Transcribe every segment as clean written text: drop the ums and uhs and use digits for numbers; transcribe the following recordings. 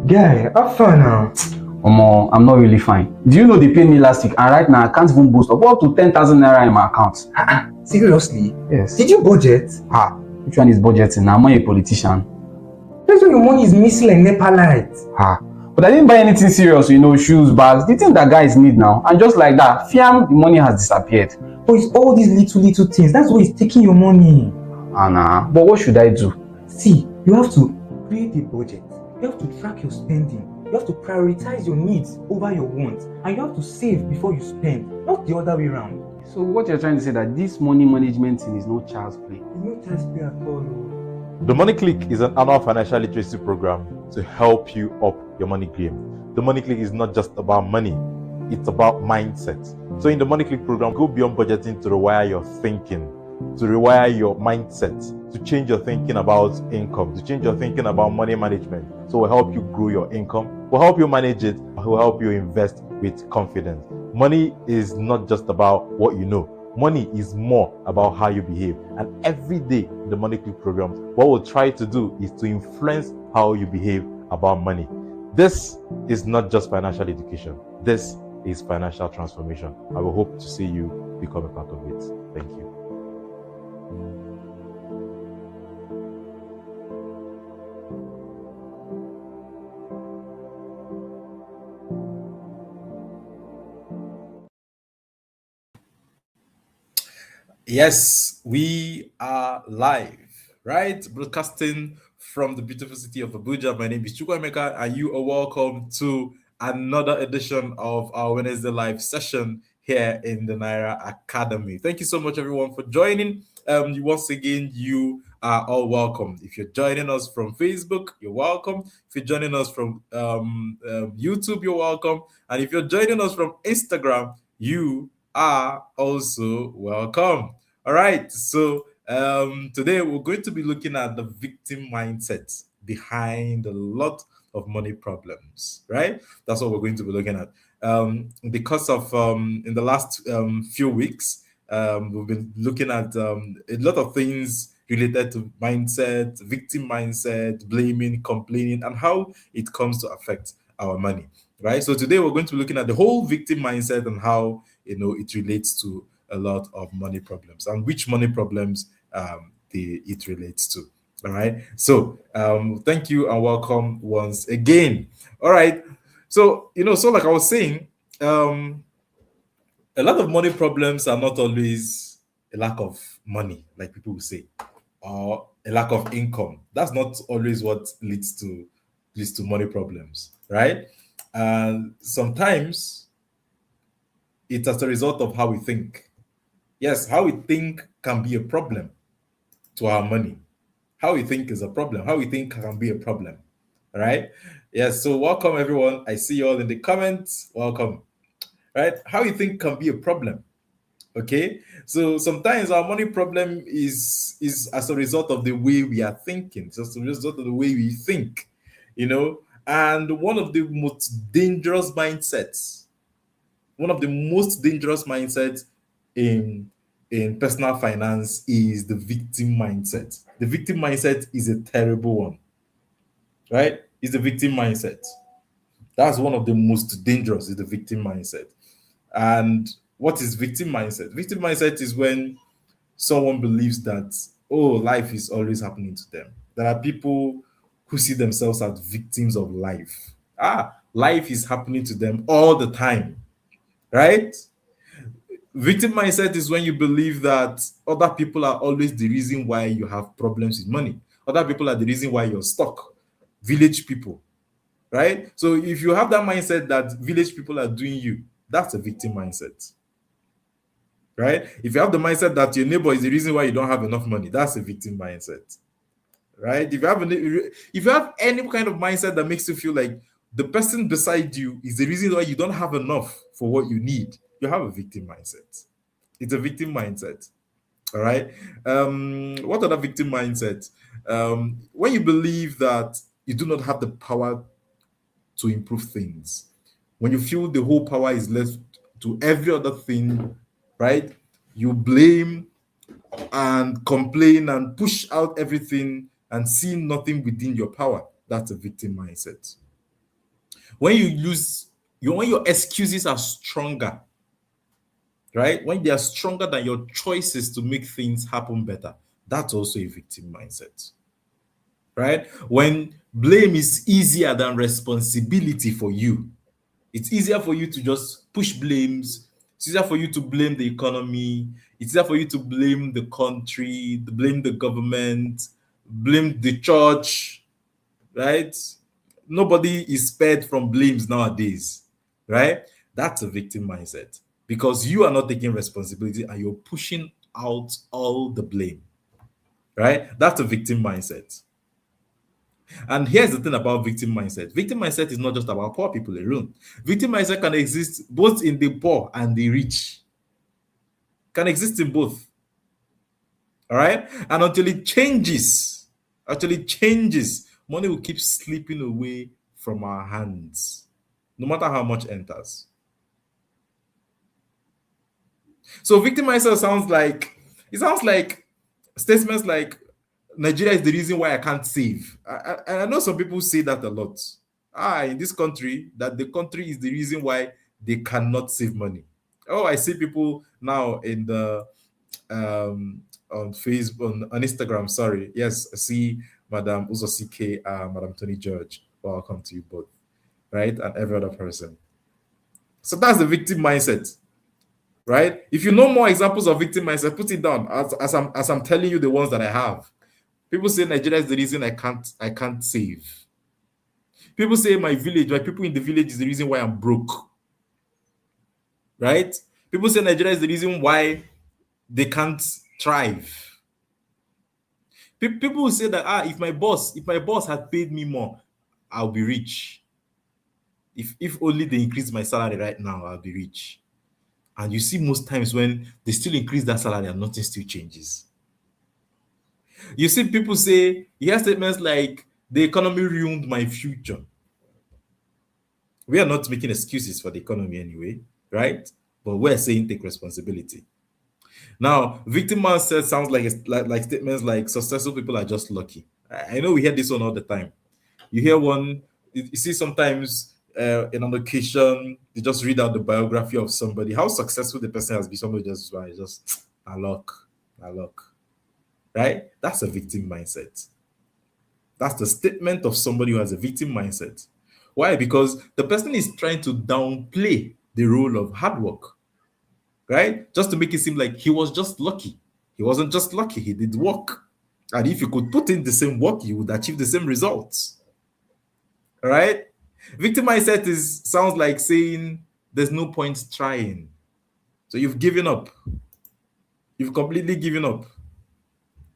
Guy, how far now? Omo, I'm not really fine. Do you know they paid me last week and right now I can't even boost up to 10,000 naira in my account? Seriously? Yes. Did you budget? Which one is budgeting? I'm not a politician. That's why your money is missing like NEPA lights. But I didn't buy anything serious, shoes, bags, the thing that guys need now. And just like that, fiam, the money has disappeared. But it's all these little things. That's what is taking your money. But what should I do? See, you have to create a budget. You have to track your spending. You have to prioritize your needs over your wants. And you have to save before you spend, not the other way around. So what you're trying to say that this money management thing is not child's play? It's not child's play at all. The Money Click is an annual financial literacy program to help you up your money game. The Money Click is not just about money, it's about mindset. So in the Money Click program, go beyond budgeting to rewire your thinking, to rewire your mindset, to change your thinking about income, to change your thinking about money management. So we'll help you grow your income, we'll help you manage it, we'll help you invest with confidence. Money is not just about what you know. Money is more about how you behave. And every day in the Money Click program, what we'll try to do is to influence how you behave about money. This is not just financial education. This is financial transformation. I will hope to see you become a part of it. Thank you. Yes, we are live, right? Broadcasting from the beautiful city of Abuja. My name is Chukwuemeka, and you are welcome to another edition of our Wednesday live session here in the Naira Academy. Thank you so much, everyone, for joining. Once again, you are all welcome. If you're joining us from Facebook, you're welcome. If you're joining us from YouTube, you're welcome. And if you're joining us from Instagram, you are also welcome. All right, so today we're going to be looking at the victim mindset behind a lot of money problems, right? That's what we're going to be looking at. Because of in the last few weeks, we've been looking at a lot of things related to mindset, victim mindset, blaming, complaining, and how it comes to affect our money, right? So today we're going to be looking at the whole victim mindset and how it relates to a lot of money problems and which money problems it relates to. All right. So thank you and welcome once again. All right. So so like I was saying, a lot of money problems are not always a lack of money, like people will say, or a lack of income. That's not always what leads to money problems, right? And sometimes it's as a result of how we think. Yes, how we think can be a problem to our money. How we think is a problem. How we think can be a problem. All right. Yes. So welcome everyone. I see you all in the comments. Welcome. Right. How you think can be a problem. Okay. So sometimes our money problem is as a result of the way we are thinking. It's as a result of the way we think. And one of the most dangerous mindsets in personal finance is the victim mindset. The victim mindset is a terrible one, right? It's the victim mindset. That's one of the most dangerous, is the victim mindset. And what is victim mindset? Victim mindset is when someone believes that, oh, life is always happening to them. There are people who see themselves as victims of life. Life is happening to them all the time, right? Victim mindset is when you believe that other people are always the reason why you have problems with money. Other people are the reason why you're stuck. Village people, right? So if you have that mindset that village people are doing you, that's a victim mindset, right? If you have the mindset that your neighbor is the reason why you don't have enough money, that's a victim mindset, right? If you have any kind of mindset that makes you feel like the person beside you is the reason why you don't have enough for what you need, you have a victim mindset. It's a victim mindset. All right. What other victim mindset? When you believe that you do not have the power to improve things, when you feel the whole power is left to every other thing, right? You blame and complain and push out everything and see nothing within your power. That's a victim mindset. When you lose, when your excuses are stronger, right? When they are stronger than your choices to make things happen better, that's also a victim mindset, right? When blame is easier than responsibility for you, it's easier for you to just push blames. It's easier for you to blame the economy. It's easier for you to blame the country, to blame the government, blame the church, right? Nobody is spared from blames nowadays, right? That's a victim mindset because you are not taking responsibility and you're pushing out all the blame, right? That's a victim mindset. And here's the thing about victim mindset. Victim mindset is not just about poor people alone. Victim mindset can exist both in the poor and the rich. Can exist in both. All right? And until it changes, money will keep slipping away from our hands, no matter how much enters. So victim mindset sounds like statements like Nigeria is the reason why I can't save. I know some people say that a lot. In this country, that the country is the reason why they cannot save money. Oh, I see people now in the on Facebook, on Instagram. Sorry, yes, I see Madam Uzosike, Madam Tony George. Welcome to you both, right, and every other person. So that's the victim mindset, right? If you know more examples of victim mindset, put it down as I'm telling you the ones that I have. People say Nigeria is the reason I can't save. People say my people in the village is the reason why I'm broke. Right? People say Nigeria is the reason why they can't thrive. People will say that if my boss had paid me more, I'll be rich. If only they increase my salary right now, I'll be rich. And you see most times when they still increase that salary and nothing still changes. You see people say, you hear statements like, the economy ruined my future. We are not making excuses for the economy anyway, right? But we're saying take responsibility. Now, victim mindset sounds like statements like successful people are just lucky. I know we hear this one all the time. You hear one, you see sometimes in an occasion, they just read out the biography of somebody, how successful the person has been. Somebody just a luck, right? That's a victim mindset. That's the statement of somebody who has a victim mindset. Why? Because the person is trying to downplay the role of hard work, right? Just to make it seem like he was just lucky. He wasn't just lucky, he did work. And if you could put in the same work, you would achieve the same results. All right? Victim mindset sounds like saying there's no point trying. So you've given up. You've completely given up.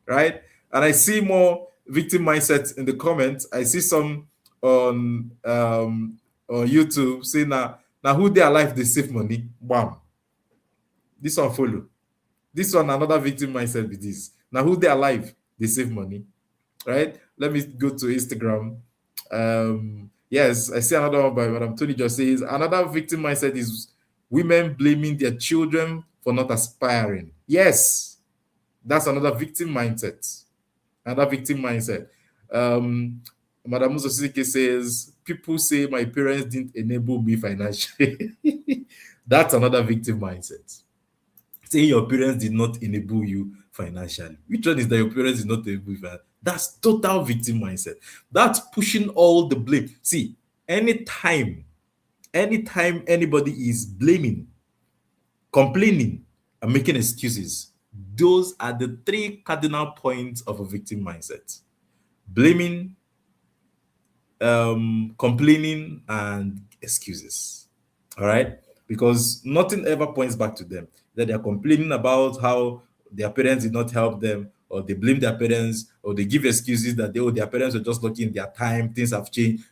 Right? And I see more victim mindset in the comments. I see some on YouTube saying now who their life they save money. Bam. This one follow. This one another victim mindset with this. Now who they alive, they save money. Right? Let me go to Instagram. Yes, I see another one by Madam Tony just says another victim mindset is women blaming their children for not aspiring. Yes, that's another victim mindset. Another victim mindset. Madam Musosike says people say my parents didn't enable me financially. That's another victim mindset. Saying your parents did not enable you financially. Which one is that your parents did not enable you financially? That's total victim mindset. That's pushing all the blame. See, anytime anybody is blaming, complaining, and making excuses, those are the three cardinal points of a victim mindset: blaming, complaining, and excuses. All right, because nothing ever points back to them. That they are complaining about how their parents did not help them, or they blame their parents, or they give excuses that their parents were just lucky in their time, things have changed.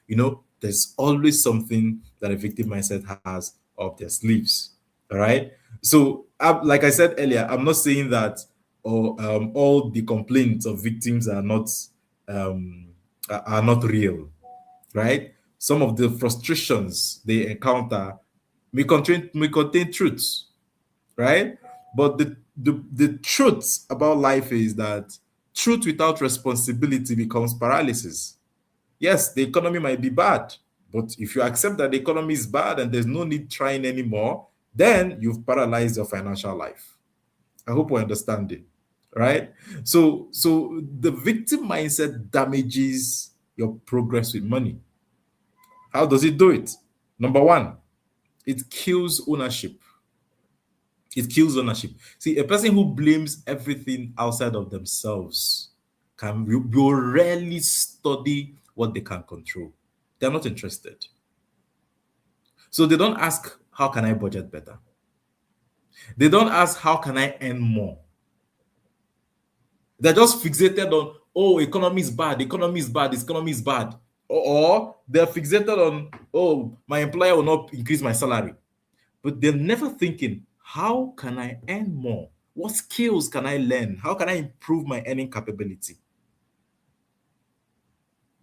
There's always something that a victim mindset has up their sleeves. All right. So, like I said earlier, I'm not saying that all the complaints of victims are not real, right? Some of the frustrations they encounter may contain truths, right? But the truth about life is that truth without responsibility becomes paralysis. Yes, the economy might be bad, But if you accept that the economy is bad and there's no need trying anymore, then you've paralyzed your financial life. I hope we understand it, right? So the victim mindset damages your progress with money. How does it do it? Number one, it kills ownership. It kills ownership. See, a person who blames everything outside of themselves will rarely study what they can control. They're not interested. So they don't ask, how can I budget better? They don't ask, how can I earn more? They're just fixated on, oh, economy is bad, economy is bad, economy is bad. Or they're fixated on, oh, my employer will not increase my salary. But they're never thinking, how can I earn more? What skills can I learn? How can I improve my earning capability?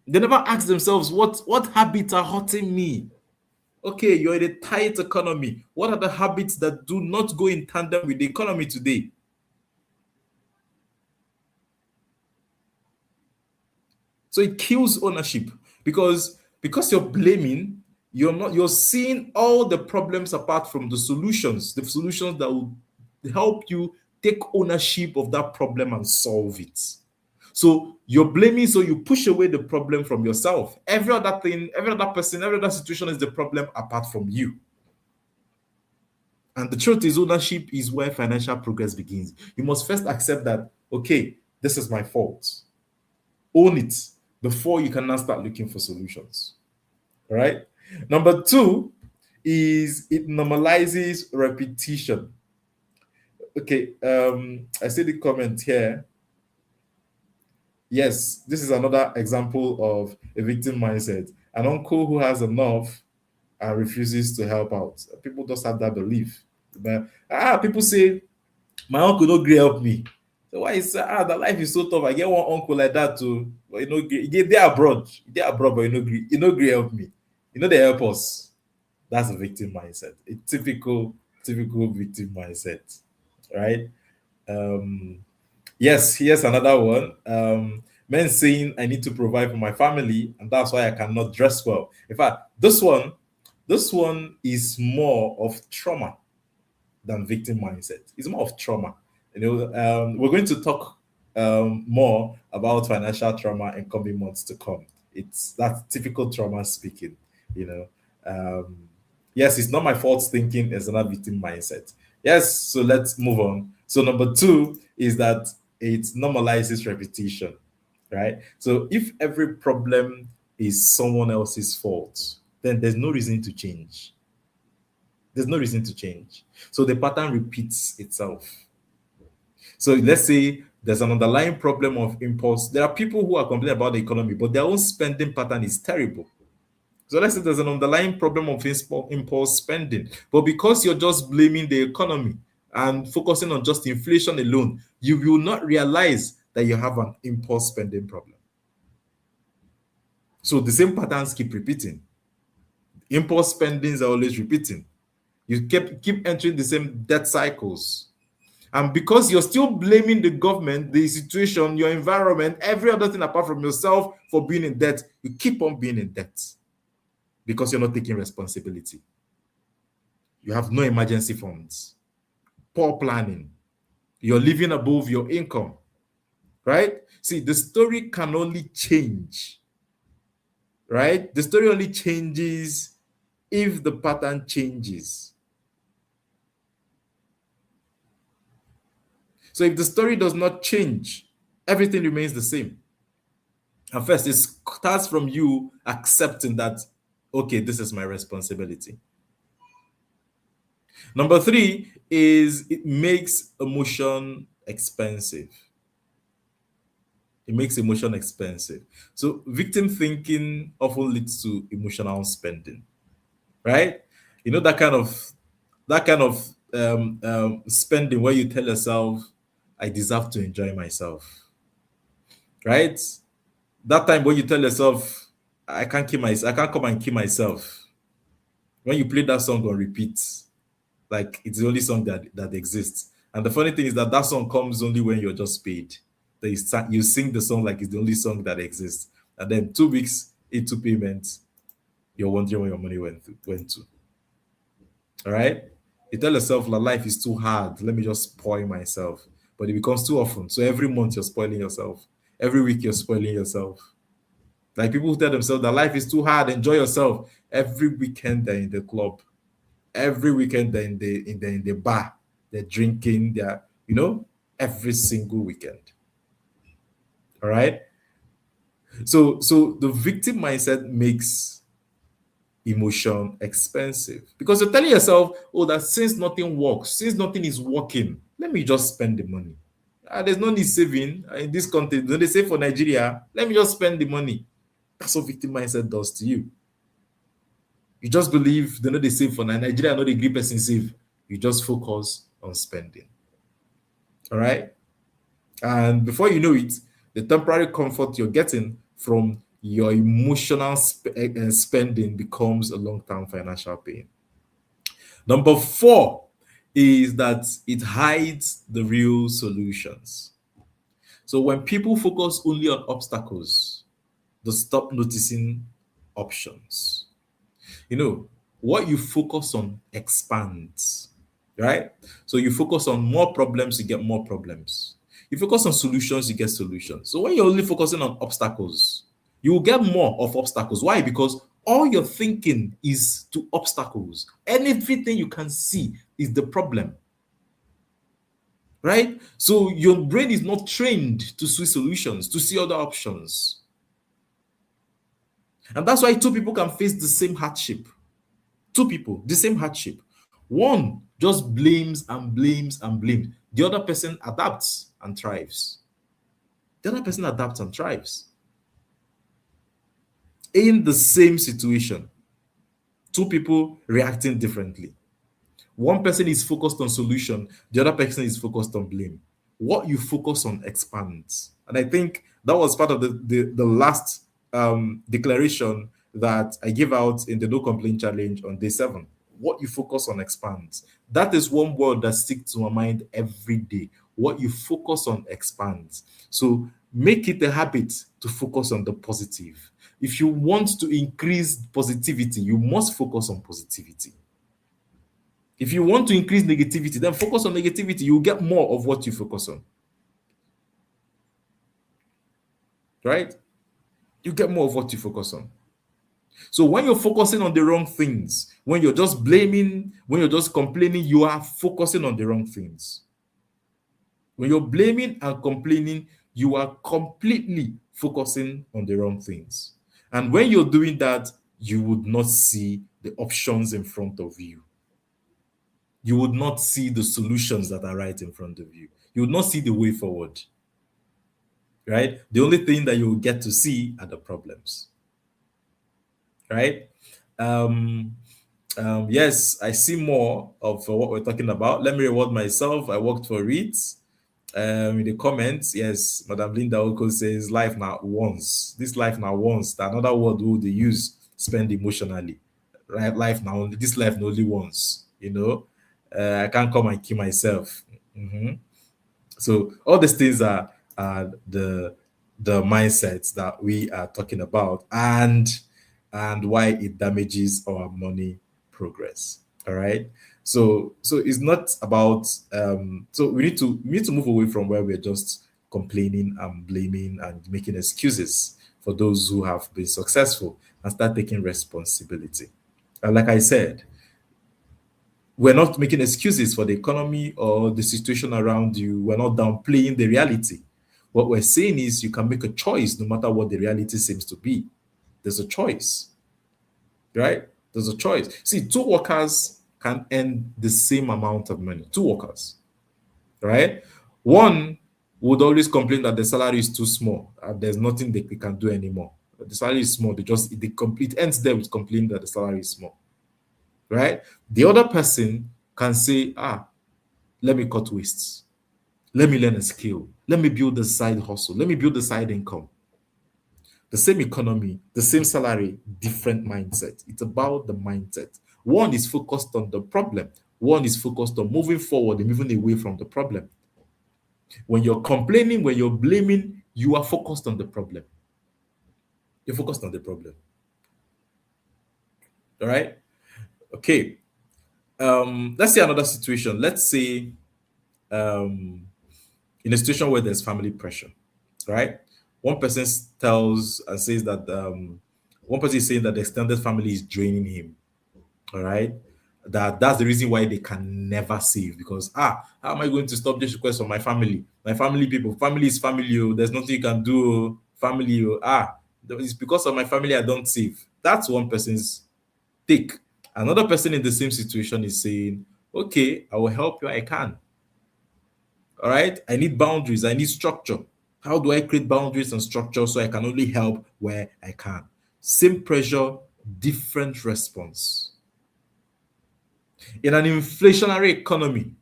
They never ask themselves, what habits are hurting me? Okay, you're in a tight economy. What are the habits that do not go in tandem with the economy today? So it kills ownership because you're blaming, you're seeing all the problems apart from the solutions that will help you take ownership of that problem and solve it. So you're blaming, so you push away the problem from yourself. Every other thing, every other person, every other situation is the problem apart from you. And the truth is, ownership is where financial progress begins. You must first accept that, okay, this is my fault. Own it before you can now start looking for solutions. All right. Number two is it normalizes repetition. Okay, I see the comment here. Yes, this is another example of a victim mindset. An uncle who has enough and refuses to help out. People just have that belief. People say, my uncle no gree help me. So why is the life is so tough? I get one uncle like that too. But they're abroad. They're abroad, but you know gree help me. They help us. That's a victim mindset. A typical victim mindset. Right? Yes, here's another one. Men saying I need to provide for my family, and that's why I cannot dress well. In fact, this one is more of trauma than victim mindset. It's more of trauma. We're going to talk more about financial trauma in coming months to come. It's that typical trauma speaking. Yes, it's not my fault thinking, it's another victim mindset. Yes, so let's move on. So number two is that it normalizes repetition, right? So if every problem is someone else's fault, then there's no reason to change. There's no reason to change. So the pattern repeats itself. So let's say there's an underlying problem of impulse. There are people who are complaining about the economy, but their own spending pattern is terrible. So let's say there's an underlying problem of impulse spending, but because you're just blaming the economy and focusing on just inflation alone, you will not realize that you have an impulse spending problem. So the same patterns keep repeating. Impulse spendings are always repeating. You keep entering the same debt cycles. And because you're still blaming the government, the situation, your environment, every other thing apart from yourself for being in debt, you keep on being in debt. Because you're not taking responsibility. You have no emergency funds, poor planning, you're living above your income, right? See, the story can only change, right? The story only changes if the pattern changes. So if the story does not change, everything remains the same. And first, it starts from you accepting that, okay, this is my responsibility. Number three is it makes emotion expensive. It makes emotion expensive. So victim thinking often leads to emotional spending, right? That kind of spending where you tell yourself, I deserve to enjoy myself, right? That time when you tell yourself, I can't come and kill myself. When you play that song on repeat, like it's the only song that exists. And the funny thing is that song comes only when you're just paid. That you sing the song like it's the only song that exists. And then 2 weeks into payment, you're wondering where your money went to. All right? You tell yourself that life is too hard. Let me just spoil myself. But it becomes too often. So every month you're spoiling yourself. Every week you're spoiling yourself. Like people who tell themselves that life is too hard, enjoy yourself. Every weekend they're in the club. Every weekend they're in the bar. They're drinking. They're, every single weekend. All right. So the victim mindset makes emotion expensive because you're telling yourself, oh, that since nothing works, since nothing is working, let me just spend the money. There's no need saving in this country. Don't they say for Nigeria, let me just spend the money. That's what victim mindset does to you. You just believe they know they save for Nigeria, know the green person save. You just focus on spending. All right. And before you know it, the temporary comfort you're getting from your emotional spending becomes a long-term financial pain. Number 4 is that it hides the real solutions. So when people focus only on obstacles, they stop noticing options. What you focus on expands, right? So you focus on more problems, you get more problems. You focus on solutions, you get solutions. So when you're only focusing on obstacles, you will get more of obstacles. Why? Because all you're thinking is to obstacles. Everything you can see is the problem, right? So your brain is not trained to see solutions, to see other options. And that's why two people can face the same hardship. Two people, the same hardship. One just blames and blames and blames. The other person adapts and thrives. The other person adapts and thrives. In the same situation, two people reacting differently. One person is focused on solution, the other person is focused on blame. What you focus on expands. And I think that was part of the last declaration that I gave out in the No Complaint Challenge on day 7. What you focus on expands. That is one word that sticks to my mind every day. What you focus on expands. So make it a habit to focus on the positive. If you want to increase positivity, you must focus on positivity. If you want to increase negativity, then focus on negativity. You'll get more of what you focus on. Right? You get more of what you focus on. So when you're focusing on the wrong things, when you're just blaming, when you're just complaining, you are focusing on the wrong things. When you're blaming and complaining, you are completely focusing on the wrong things. And when you're doing that, you would not see the options in front of you. You would not see the solutions that are right in front of you. You would not see the way forward. Right? The only thing that you will get to see are the problems. Right? Yes, I see more of what we're talking about. Let me reward myself. I worked for REIT. In the comments, yes, Madam Linda Oko says life now once. This life now once. Another word would they use, spend emotionally. Right? Life now only. This life only once. I can't come and kill myself. So all these things are the mindsets that we are talking about and why it damages our money progress. All right. So it's not about so we need to move away from where we're just complaining and blaming and making excuses for those who have been successful and start taking responsibility. And like I said, we're not making excuses for the economy or the situation around you. We're not downplaying the reality. What we're saying is you can make a choice no matter what the reality seems to be. There's a choice, right? There's a choice. See, 2 workers can earn the same amount of money. 2 workers, right? One would always complain that the salary is too small and there's nothing they can do anymore. The salary is small. It ends there with complaining that the salary is small. Right? The other person can say, let me cut wastes. Let me learn a skill. Let me build a side hustle. Let me build a side income. The same economy, the same salary, different mindset. It's about the mindset. One is focused on the problem. One is focused on moving forward and moving away from the problem. When you're complaining, when you're blaming, you are focused on the problem. You're focused on the problem. All right. Okay. Let's say another situation. Let's say in a situation where there's family pressure, right? One person tells and says that one person is saying that the extended family is draining him. All right. That's the reason why they can never save, because how am I going to stop this request from my family? My family people, family is family. Oh, there's nothing you can do. Oh, family. Oh, it's because of my family I don't save. That's one person's take. Another person in the same situation is saying, okay, I will help you. I can. All right. I need boundaries. I need structure. How do I create boundaries and structure so I can only help where I can? Same pressure, different response. In an inflationary economy,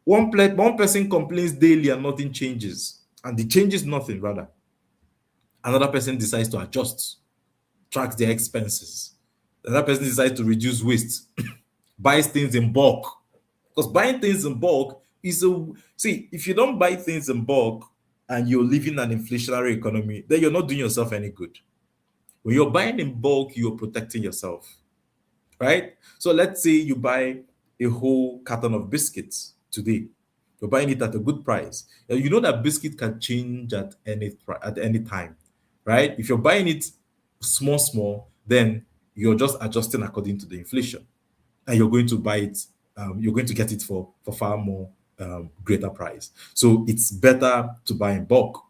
one person complains daily and nothing changes, and the changes nothing rather. Another person decides to adjust, tracks their expenses. Another person decides to reduce waste, buys things in bulk. Because buying things in bulk is if you don't buy things in bulk and you're living an inflationary economy, then you're not doing yourself any good. When you're buying in bulk, you're protecting yourself, right? So let's say you buy a whole carton of biscuits today. You're buying it at a good price. You know that biscuit can change at any time, right? If you're buying it small, then you're just adjusting according to the inflation, and you're going to buy it. You're going to get it for far more greater price. So it's better to buy in bulk.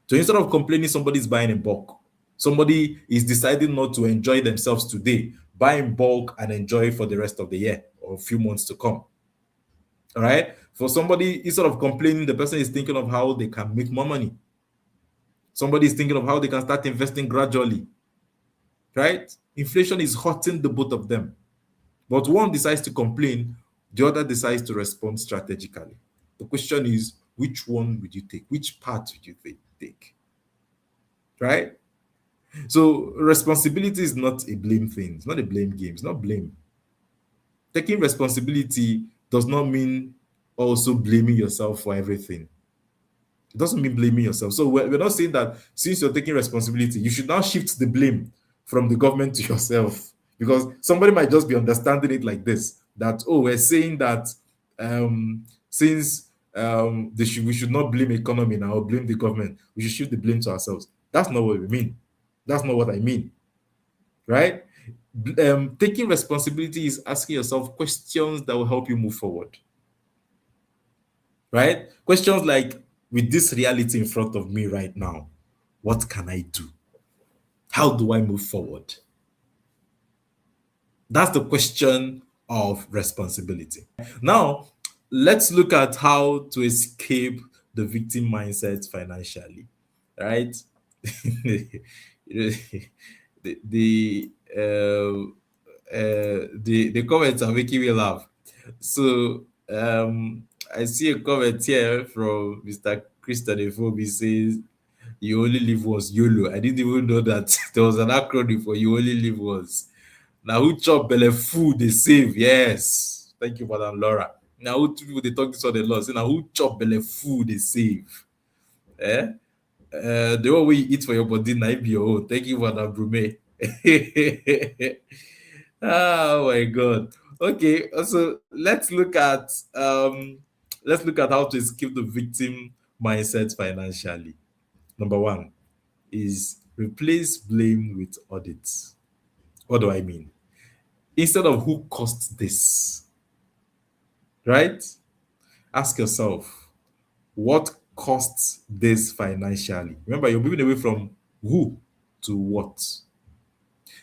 So instead of complaining somebody's buying in bulk, somebody is deciding not to enjoy themselves today, buy in bulk and enjoy for the rest of the year or a few months to come. All right. For somebody, instead of complaining, the person is thinking of how they can make more money. Somebody is thinking of how they can start investing gradually. Right? Inflation is hurting the both of them. But one decides to complain, the other decides to respond strategically. The question is, which one would you take? Which path would you take? Right? So responsibility is not a blame thing. It's not a blame game. It's not blame. Taking responsibility does not mean also blaming yourself for everything. It doesn't mean blaming yourself. So we're not saying that since you're taking responsibility, you should now shift the blame from the government to yourself. Because somebody might just be understanding it like this, that, we're saying that since we should not blame economy now or blame the government, we should shift the blame to ourselves. That's not what we mean. That's not what I mean, right? Taking responsibility is asking yourself questions that will help you move forward, right? Questions like, with this reality in front of me right now, what can I do? How do I move forward? That's the question of responsibility. Now, let's look at how to escape the victim mindset financially, right? The comments are making me laugh. So I see a comment here from Mr. Christian Efobi says, "You only live once, YOLO." I didn't even know that there was an acronym for "You only live once." Now who chop belle food they save? Yes, thank you, Madam Laura. Now who people they talk this on the law? Say now who chop belle food they save? The one way you eat for your body, now be your own. Thank you, Madam Brume. Oh my God. Okay, so let's look at how to escape the victim mindset financially. Number one is replace blame with audits. What do I mean? Instead of who caused this, right? Ask yourself, what costs this financially? Remember, you're moving away from who to what.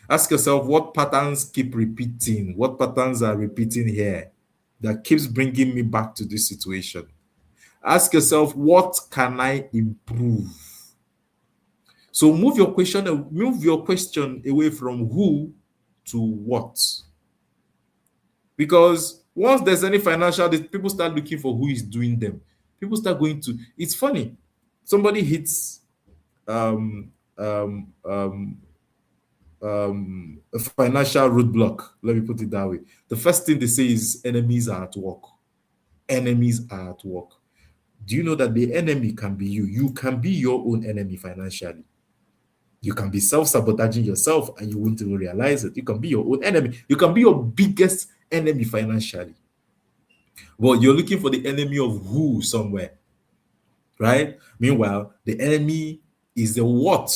Ask yourself, what patterns keep repeating? What patterns are repeating here that keeps bringing me back to this situation? Ask yourself, what can I improve? So move your question away from who to what. Because once there's any financial, people start looking for who is doing them. People start going to. It's funny. Somebody hits a financial roadblock. Let me put it that way. The first thing they say is enemies are at work. Enemies are at work. Do you know that the enemy can be you? You can be your own enemy financially. You can be self-sabotaging yourself and you won't even realize it. You can be your own enemy. You can be your biggest enemy financially. But you're looking for the enemy of who somewhere, right? Meanwhile, the enemy is the what,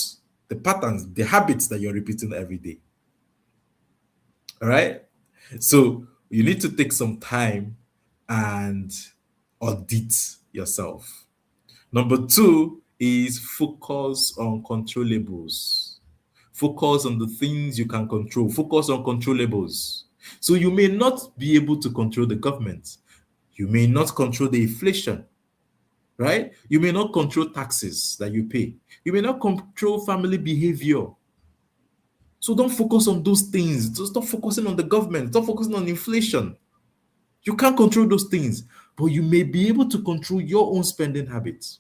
the patterns, the habits that you're repeating every day. All right? So you need to take some time and audit yourself. Number 2 is focus on controllables. Focus on the things you can control. Focus on controllables. So you may not be able to control the government. You may not control the inflation, right? You may not control taxes that you pay. You may not control family behavior. So don't focus on those things. Just stop focusing on the government. Stop focusing on inflation. You can't control those things, but you may be able to control your own spending habits,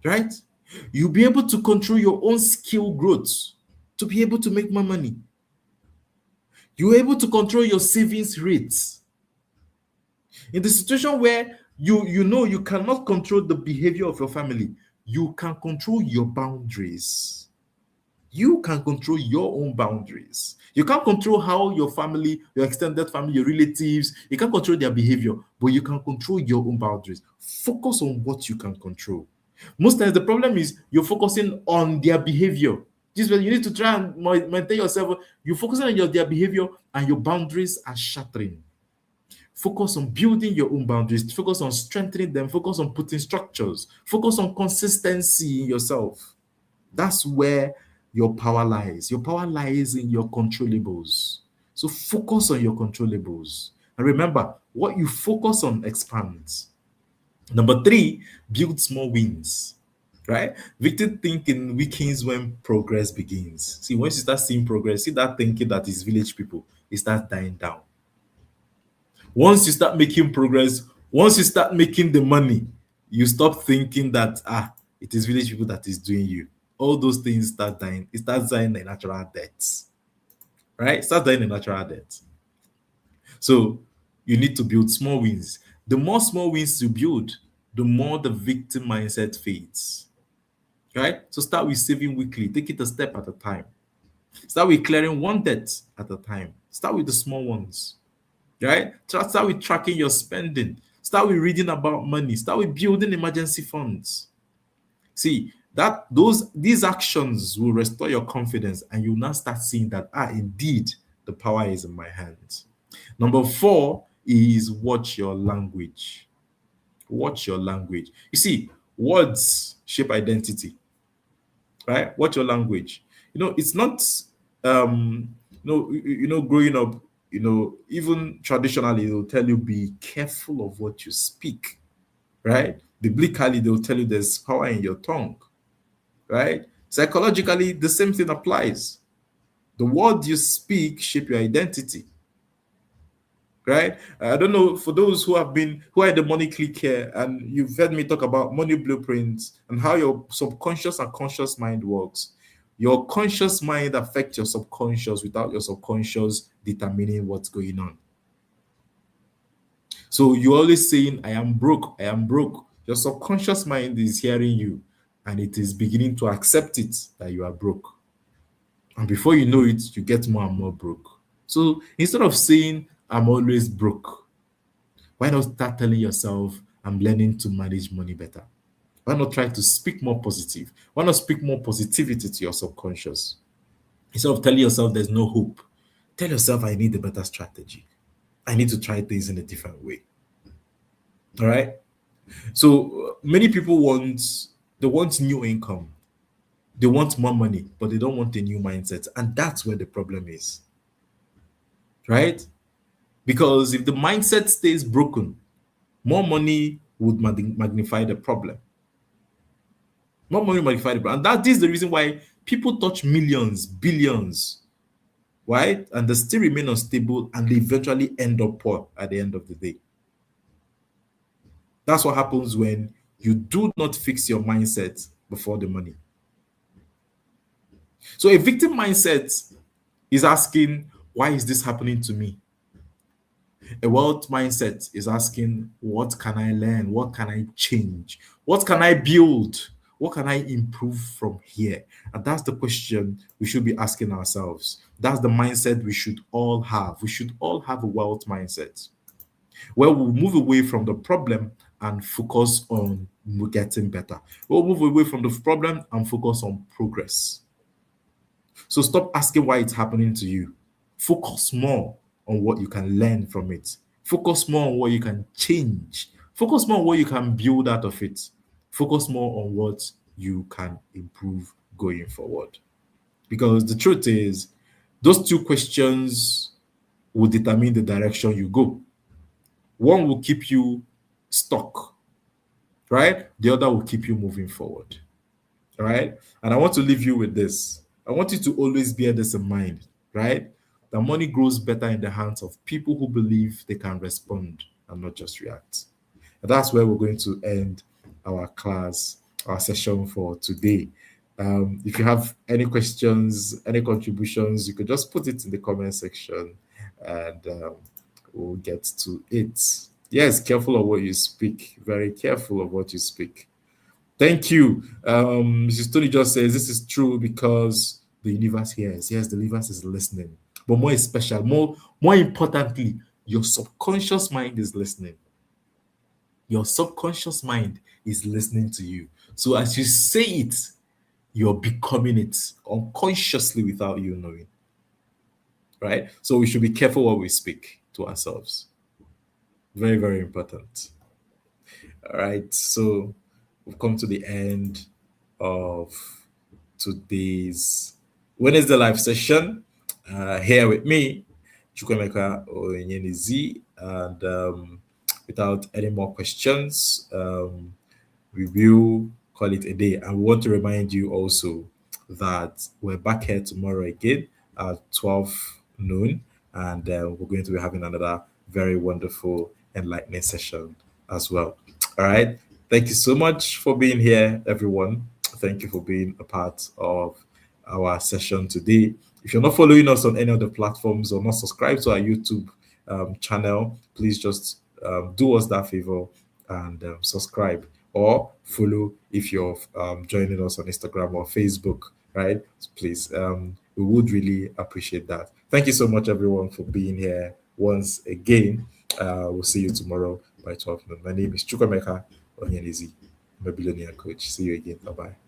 right? You'll be able to control your own skill growth to be able to make more money. You're able to control your savings rates. In the situation where you know you cannot control the behavior of your family, you can control your boundaries. You can control your own boundaries. You can't control how your family, your extended family, your relatives, you can't control their behavior, but you can control your own boundaries. Focus on what you can control. Most times the problem is you're focusing on their behavior. This is where you need to try and maintain yourself. You're focusing on their behavior and your boundaries are shattering. Focus on building your own boundaries. Focus on strengthening them. Focus on putting structures. Focus on consistency in yourself. That's where your power lies. Your power lies in your controllables. So focus on your controllables. And remember, what you focus on expands. Number 3, build small wins. Right? Victim thinking weakens when progress begins. See, once you start seeing progress, see that thinking that is village people, it starts dying down. Once you start making progress, once you start making the money, you stop thinking that it is village people that is doing you. All those things start dying. It starts dying in natural deaths. Right? It starts dying in natural death. So you need to build small wins. The more small wins you build, the more the victim mindset fades. Right? So start with saving weekly. Take it a step at a time. Start with clearing one debt at a time. Start with the small ones. Right? Start with tracking your spending. Start with reading about money. Start with building emergency funds. See, these actions will restore your confidence and you'll now start seeing that, indeed, the power is in my hands. Number 4 is watch your language. Watch your language. You see, words shape identity, right? Watch your language. It's not, growing up, even traditionally, they'll tell you, be careful of what you speak, right? Biblically, they'll tell you there's power in your tongue, right? Psychologically, the same thing applies. The words you speak shape your identity, right? I don't know, for those who are in the Money Click here, and you've heard me talk about money blueprints and how your subconscious and conscious mind works. Your conscious mind affects your subconscious without your subconscious determining what's going on. So you're always saying, I am broke, I am broke. Your subconscious mind is hearing you and it is beginning to accept it that you are broke. And before you know it, you get more and more broke. So instead of saying, I'm always broke, why not start telling yourself, I'm learning to manage money better? Why not try to speak more positive? Why not speak more positivity to your subconscious? Instead of telling yourself there's no hope, tell yourself, I need a better strategy. I need to try things in a different way. All right? So many people want new income. They want more money, but they don't want a new mindset. And that's where the problem is. Right? Because if the mindset stays broken, more money would magnify the problem. More money magnify the problem. And that is the reason why people touch millions, billions, right? And they still remain unstable and they eventually end up poor at the end of the day. That's what happens when you do not fix your mindset before the money. So a victim mindset is asking, why is this happening to me? A wealth mindset is asking, what can I learn? What can I change? What can I build? What can I improve from here? And that's the question we should be asking ourselves. That's the mindset we should all have. We should all have a wealth mindset where we'll move away from the problem and focus on getting better. We'll move away from the problem and focus on progress. So stop asking why it's happening to you. Focus more on what you can learn from it. Focus more on what you can change. Focus more on what you can build out of it. Focus more on what you can improve going forward. Because the truth is, those two questions will determine the direction you go. One will keep you stuck, right? The other will keep you moving forward, right? And I want to leave you with this. I want you to always bear this in mind, right? That money grows better in the hands of people who believe they can respond and not just react. And that's where we're going to end our class, our session for today. If you have any questions, any contributions, you could just put it in the comment section and we'll get to it. Yes, careful of what you speak. Very careful of what you speak. Thank you. Mrs. Tony just says this is true because the universe hears. Yes, the universe is listening. But more especially, more importantly, your subconscious mind is listening. Your subconscious mind is listening to you. So as you say it, you're becoming it unconsciously without you knowing. Right? So we should be careful what we speak to ourselves. Very, very important. All right. So we've come to the end of today's Wednesday live session. Here with me, Chukwemeka Onyenizi, and without any more questions, we will call it a day. And we want to remind you also that we're back here tomorrow again at 12 noon, and we're going to be having another very wonderful enlightening session as well. All right. Thank you so much for being here, everyone. Thank you for being a part of our session today. If you're not following us on any of the platforms or not subscribed to our YouTube channel, please just do us that favor and subscribe or follow if you're joining us on Instagram or Facebook, right? Please, we would really appreciate that. Thank you so much, everyone, for being here once again. We'll see you tomorrow by 12 noon. My name is Chukwemeka Onyenizi. I'm a billionaire coach. See you again. Bye-bye.